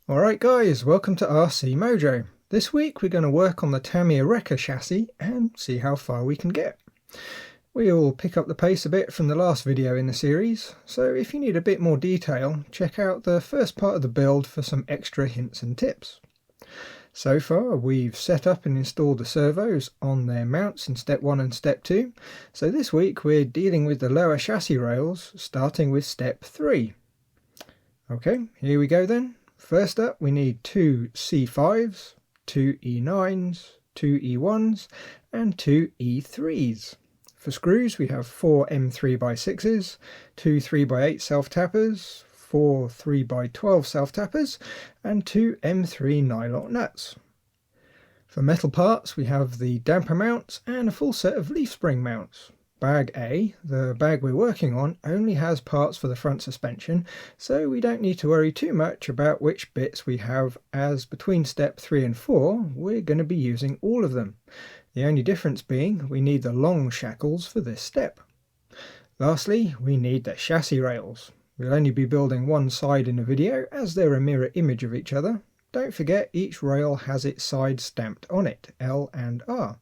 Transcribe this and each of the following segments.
Alright guys, welcome to RC Mojo. This week we're going to work on the Tamiya Wrecker chassis and see how far we can get. We'll pick up the pace a bit from the last video in the series, so if you need a bit more detail, check out the first part of the build for some extra hints and tips. So far we've set up and installed the servos on their mounts in step 1 and step 2, so this week we're dealing with the lower chassis rails, starting with step 3. Okay, here we go then. First up we need two C5s, two E9s, two E1s and two E3s. For screws we have 4 M3x6s, 2 3x8 self-tappers, 4 3x12 self-tappers and 2 M3 nylon nuts. For metal parts we have the damper mounts and a full set of leaf spring mounts. Bag A, the bag we're working on, only has parts for the front suspension, so we don't need to worry too much about which bits we have, as between step 3 and 4 we're going to be using all of them. The only difference being we need the long shackles for this step. Lastly, we need the chassis rails. We'll only be building one side in the video as they're a mirror image of each other. Don't forget each rail has its side stamped on it, L and R.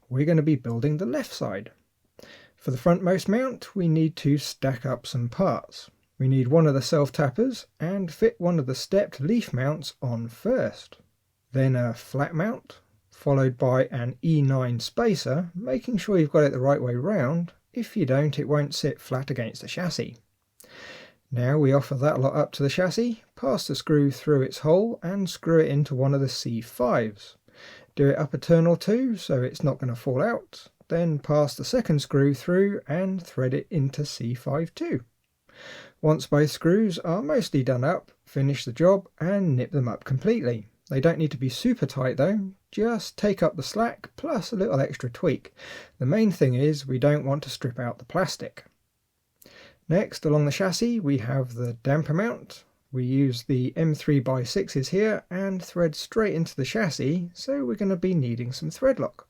We're going to be building the left side. For the frontmost mount we need to stack up some parts. We need one of the self-tappers and fit one of the stepped leaf mounts on first. Then a flat mount, followed by an E9 spacer, making sure you've got it the right way round. If you don't, it won't sit flat against the chassis. Now we offer that lot up to the chassis, pass the screw through its hole and screw it into one of the C5s. Do it up a turn or two so it's not going to fall out. Then pass the second screw through and thread it into C5 too. Once both screws are mostly done up, finish the job and nip them up completely. They don't need to be super tight though, just take up the slack plus a little extra tweak. The main thing is we don't want to strip out the plastic. Next, along the chassis we have the damper mount. We use the M3x6s here and thread straight into the chassis, so we're going to be needing some thread lock.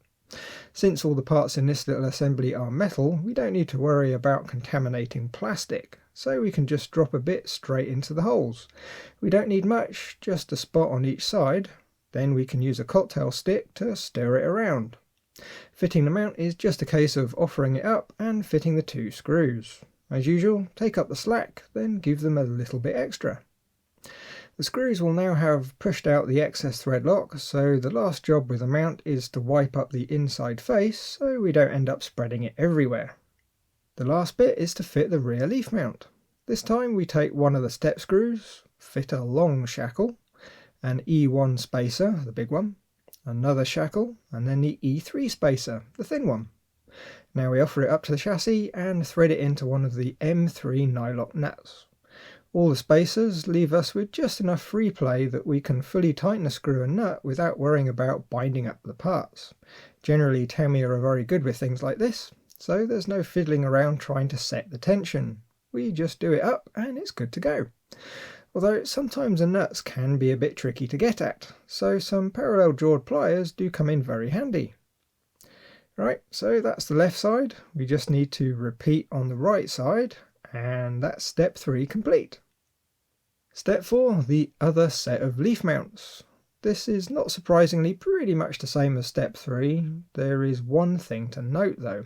Since all the parts in this little assembly are metal, we don't need to worry about contaminating plastic, so we can just drop a bit straight into the holes. We don't need much, just a spot on each side. Then we can use a cocktail stick to stir it around. Fitting the mount is just a case of offering it up and fitting the two screws. As usual, take up the slack, then give them a little bit extra. The screws will now have pushed out the excess thread lock, so the last job with the mount is to wipe up the inside face so we don't end up spreading it everywhere. The last bit is to fit the rear leaf mount. This time we take one of the step screws, fit a long shackle, an E1 spacer, the big one, another shackle, and then the E3 spacer, the thin one. Now we offer it up to the chassis and thread it into one of the M3 nylon nuts. All the spacers leave us with just enough free play that we can fully tighten a screw and nut without worrying about binding up the parts. Generally Tamiya are very good with things like this, so there's no fiddling around trying to set the tension. We just do it up and it's good to go. Although sometimes the nuts can be a bit tricky to get at, so some parallel jawed pliers do come in very handy. Right, so that's the left side. We just need to repeat on the right side, and that's step 3 complete. Step 4, the other set of leaf mounts. This is not surprisingly pretty much the same as step 3. There is one thing to note though.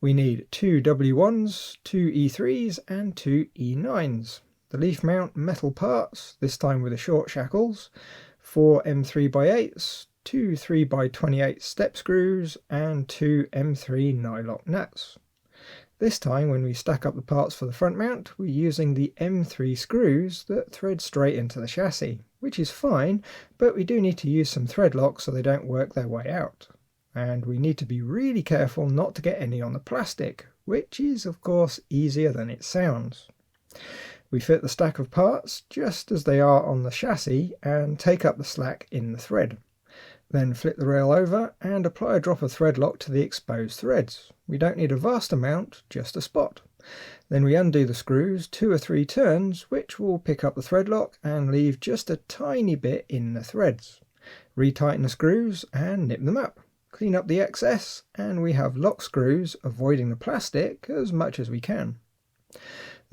We need 2 W1s, 2 E3s and 2 E9s. The leaf mount metal parts, this time with the short shackles, 4 M3x8s, 2 3x28 step screws and 2 M3 nylon nuts. This time when we stack up the parts for the front mount we're using the M3 screws that thread straight into the chassis, which is fine, but we do need to use some thread lock so they don't work their way out. And we need to be really careful not to get any on the plastic, which is of course easier than it sounds. We fit the stack of parts just as they are on the chassis and take up the slack in the thread. Then flip the rail over and apply a drop of thread lock to the exposed threads. We don't need a vast amount, just a spot. Then we undo the screws 2 or 3 turns, which will pick up the thread lock and leave just a tiny bit in the threads. Retighten the screws and nip them up. Clean up the excess and we have lock screws, avoiding the plastic as much as we can.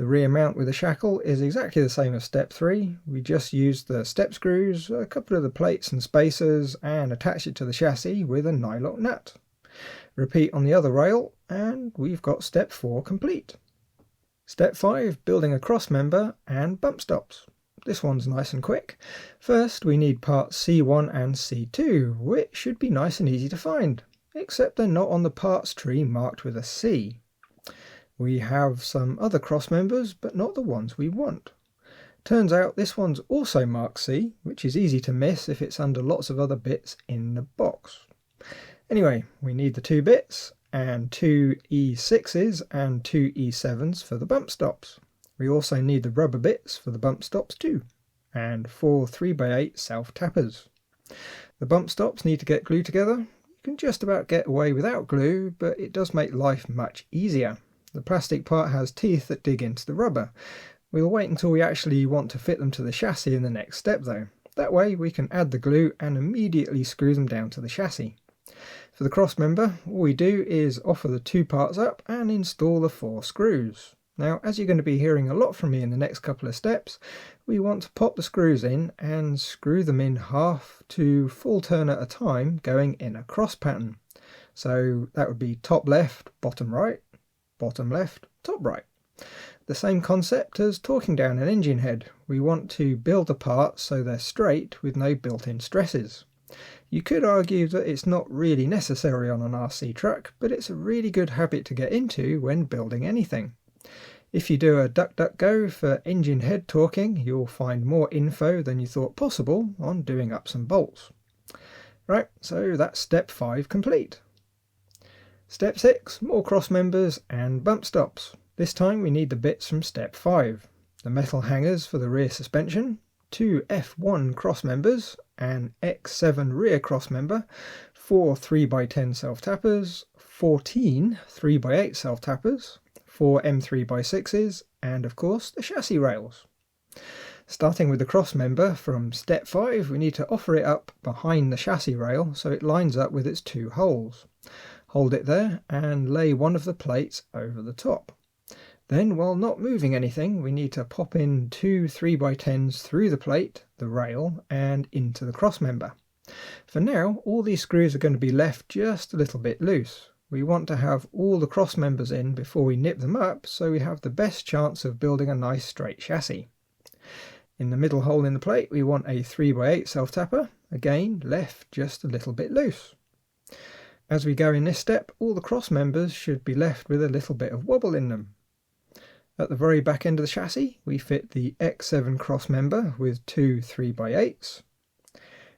The rear mount with the shackle is exactly the same as step 3. We just used the step screws, a couple of the plates and spacers, and attached it to the chassis with a nylock nut. Repeat on the other rail, and we've got step 4 complete. Step 5, building a cross member and bump stops. This one's nice and quick. First we need parts C1 and C2, which should be nice and easy to find, except they're not on the parts tree marked with a C. We have some other cross members, but not the ones we want. Turns out this one's also marked C, which is easy to miss if it's under lots of other bits in the box. Anyway, we need the 2 bits, and 2 E6s and 2 E7s for the bump stops. We also need the rubber bits for the bump stops too, and 4 3x8 self-tappers. The bump stops need to get glued together. You can just about get away without glue, but it does make life much easier. The plastic part has teeth that dig into the rubber. We'll wait until we actually want to fit them to the chassis in the next step though. That way we can add the glue and immediately screw them down to the chassis. For the cross member, all we do is offer the 2 parts up and install the 4 screws. Now, as you're going to be hearing a lot from me in the next couple of steps, we want to pop the screws in and screw them in half to full turn at a time, going in a cross pattern. So that would be top left, bottom right, bottom left, top right. The same concept as torquing down an engine head. We want to build the parts so they're straight with no built-in stresses. You could argue that it's not really necessary on an RC truck, but it's a really good habit to get into when building anything. If you do a DuckDuckGo for engine head torquing, you'll find more info than you thought possible on doing up some bolts. Right, so that's step 5 complete. Step 6, more cross members and bump stops. This time we need the bits from step 5. The metal hangers for the rear suspension, 2 F1 cross members, an X7 rear cross member, 4 3x10 self-tappers, 14 3x8 self-tappers, 4 M3x6s, and of course the chassis rails. Starting with the cross member from step 5, we need to offer it up behind the chassis rail so it lines up with its 2 holes. Hold it there and lay one of the plates over the top. Then, while not moving anything, we need to pop in 2 3x10s through the plate, the rail, and into the cross member. For now, all these screws are going to be left just a little bit loose. We want to have all the cross members in before we nip them up, so we have the best chance of building a nice straight chassis. In the middle hole in the plate, we want a 3x8 self-tapper, again left just a little bit loose. As we go in this step, all the cross members should be left with a little bit of wobble in them. At the very back end of the chassis, we fit the X7 cross member with 2 3x8s.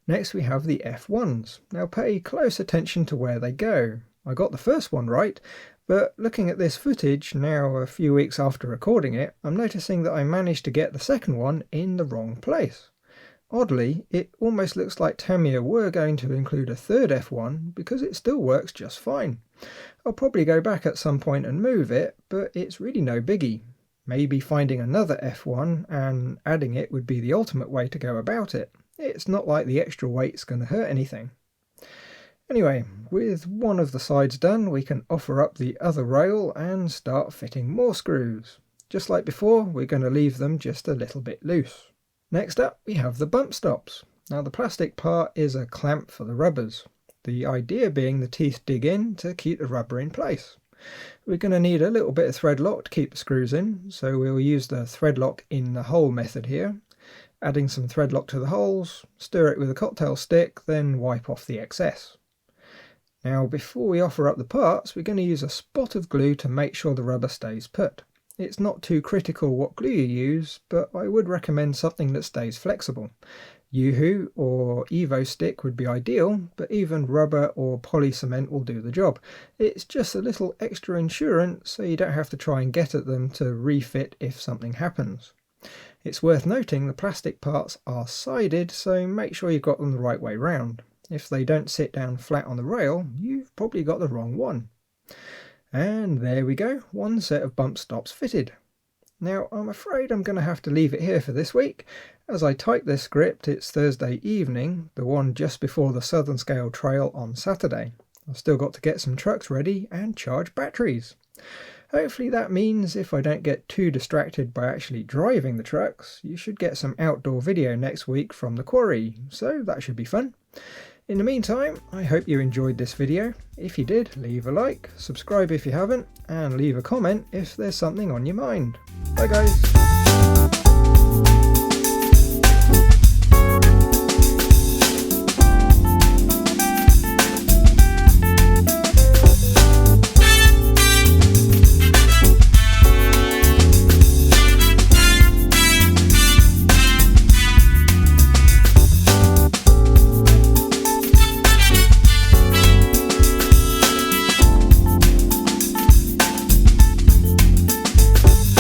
Next we have the F1s. Now pay close attention to where they go. I got the first one right, but looking at this footage now a few weeks after recording it, I'm noticing that I managed to get the second one in the wrong place. Oddly, it almost looks like Tamiya were going to include a third F1 because it still works just fine. I'll probably go back at some point and move it, but it's really no biggie. Maybe finding another F1 and adding it would be the ultimate way to go about it. It's not like the extra weight's going to hurt anything. Anyway, with one of the sides done, we can offer up the other rail and start fitting more screws. Just like before, we're going to leave them just a little bit loose. Next up, we have the bump stops. Now the plastic part is a clamp for the rubbers. The idea being the teeth dig in to keep the rubber in place. We're going to need a little bit of thread lock to keep the screws in, so we'll use the thread lock in the hole method here. Adding some thread lock to the holes, stir it with a cocktail stick, then wipe off the excess. Now before we offer up the parts, we're going to use a spot of glue to make sure the rubber stays put. It's not too critical what glue you use, but I would recommend something that stays flexible. Yoo-hoo or Evo stick would be ideal, but even rubber or poly cement will do the job. It's just a little extra insurance so you don't have to try and get at them to refit if something happens. It's worth noting the plastic parts are sided, so make sure you've got them the right way round. If they don't sit down flat on the rail, you've probably got the wrong one. And there we go, one set of bump stops fitted. Now I'm afraid I'm going to have to leave it here for this week. As I type this script, it's Thursday evening, the one just before the Southern Scale Trail on Saturday. I've still got to get some trucks ready and charge batteries. Hopefully that means if I don't get too distracted by actually driving the trucks, you should get some outdoor video next week from the quarry, so that should be fun. In the meantime, I hope you enjoyed this video. If you did, leave a like, subscribe if you haven't, and leave a comment if there's something on your mind. Bye guys!